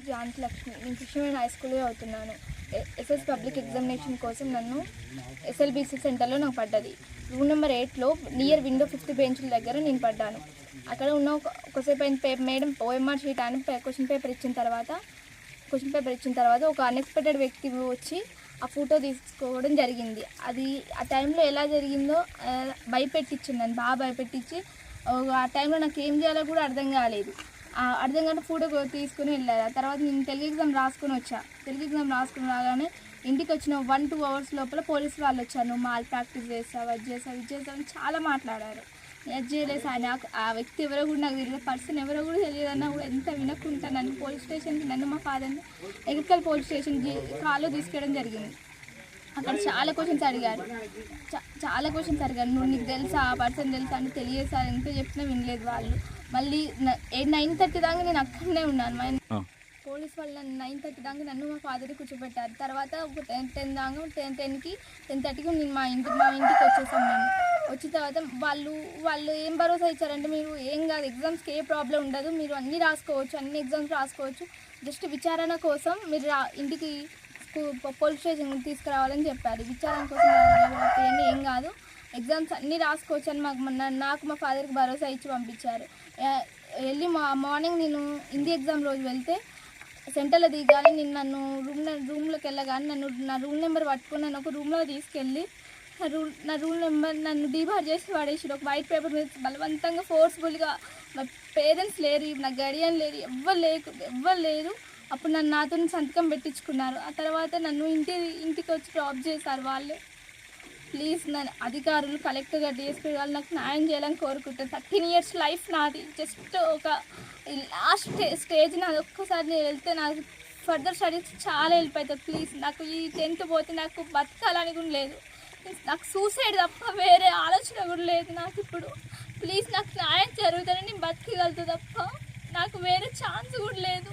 జాంతి లక్ష్మి. నేను కృష్ణవేణి హై స్కూల్లో చదువుతున్నాను. ఎస్ఎస్ పబ్లిక్ ఎగ్జామినేషన్ కోసం నన్ను ఎస్ఎల్బిసి సెంటర్లో నాకు పడ్డది. రూమ్ నెంబర్ 8లో నియర్ విండో 5th బెంచ్ల దగ్గర నేను పడ్డాను. అక్కడ ఉన్న ఒకసేపు అయిన మేడం ఓఎంఆర్ షీట్ అని క్వశ్చన్ పేపర్ ఇచ్చిన తర్వాత ఒక అన్ఎక్స్పెక్టెడ్ వ్యక్తి వచ్చి ఆ ఫోటో తీసుకోవడం జరిగింది. అది ఆ టైంలో ఎలా జరిగిందో భయపెట్టించింది, నన్ను బాగా భయపెట్టించి ఆ టైంలో నాకు ఏం చేయాలో కూడా అర్థం కాలేదు. అర్థం కాని ఫోటో తీసుకుని వెళ్ళారు. ఆ తర్వాత నేను తెలుగు ఎగ్జామ్ రాసుకుని రాగానే ఇంటికి వచ్చిన 1-2 అవర్స్ లోపల పోలీసు వాళ్ళు వచ్చారు. నువ్వు మాల్ ప్రాక్టీస్ చేస్తావు, అది చేస్తావు అని చాలా మాట్లాడారు. అది చేయలేదు. ఆ వ్యక్తి ఎవరో కూడా నాకు తెలియదు, పర్సన్ ఎవరో కూడా తెలియదన్నా కూడా ఎంత వినకుండా నన్ను పోలీస్ స్టేషన్కి, నన్ను మా ఫాదర్ని ఎగర్కల్ పోలీస్ స్టేషన్కి కాల్లో తీసుకెళ్ళడం జరిగింది. అక్కడ చాలా క్వశ్చన్స్ అడిగారు. నువ్వు నీకు తెలుసా, ఆ పర్సన్ తెలుసా అని తెలియదు ఎంత చెప్పినా వినలేదు వాళ్ళు. మళ్ళీ 9:30 దాకా నేను అక్కడనే ఉన్నాను. పోలీస్ వాళ్ళు 9:30 దాకా నన్ను మా ఫాదర్ని కూర్చోబెట్టారు. తర్వాత ఒక 10:30కి నేను మా ఇంటికి వచ్చేసాను. నేను వచ్చిన తర్వాత వాళ్ళు ఏం భరోసా ఇచ్చారంటే, మీరు ఏం కాదు, ఎగ్జామ్స్కి ఏ ప్రాబ్లం ఉండదు, మీరు అన్నీ రాసుకోవచ్చు, అన్ని ఎగ్జామ్స్ రాసుకోవచ్చు, జస్ట్ విచారణ కోసం మీరు ఇంటికి పోలీస్ స్టేషన్ తీసుకురావాలని చెప్పారు. విచారణ కోసం ఏం కాదు, ఎగ్జామ్స్ అన్నీ రాసుకోవచ్చు అని నాకు మా ఫాదర్కి భరోసా ఇచ్చి పంపించారు. వెళ్ళి మార్నింగ్ నేను హిందీ ఎగ్జామ్ రోజు వెళ్తే సెంటర్లో దిగాలి. నేను రూమ్లోకి వెళ్ళగానే నా రూమ్ నెంబర్ పట్టుకుని నన్ను ఒక రూమ్లో తీసుకెళ్ళి నా రూమ్ నెంబర్ నన్ను డిబార్ చేసి పడేసి ఒక వైట్ పేపర్ మీద బలవంతంగా ఫోర్స్ఫుల్గా, నా పేరెంట్స్ లేరు, నా గడియన్ లేరు, ఎవ్వరు లేరు. అప్పుడు నాతో సంతకం పెట్టించుకున్నారు. ఆ తర్వాత నన్ను ఇంటికి వచ్చి డ్రాప్ చేశారు వాళ్ళే. ప్లీజ్ నన్ను అధికారులు, కలెక్టర్ గారు, డిఎస్పీ వాళ్ళు నాకు న్యాయం చేయాలని కోరుకుంటాను. 13 years లైఫ్ నాది, జస్ట్ ఒక లాస్ట్ స్టేజ్ నాది. ఒక్కసారి నేను వెళ్తే నాకు ఫర్దర్ స్టడీస్ చాలా హెల్ప్ అవుతుంది. ప్లీజ్ నాకు ఈ 10th పోతే నాకు బతకాలని కూడా లేదు, నాకు సూసైడ్ తప్ప వేరే ఆలోచన కూడా లేదు నాకు ఇప్పుడు. ప్లీజ్ నాకు న్యాయం జరుగుతుందని నేను బతకగలుగుతా తప్ప నాకు వేరే ఛాన్స్ కూడా లేదు.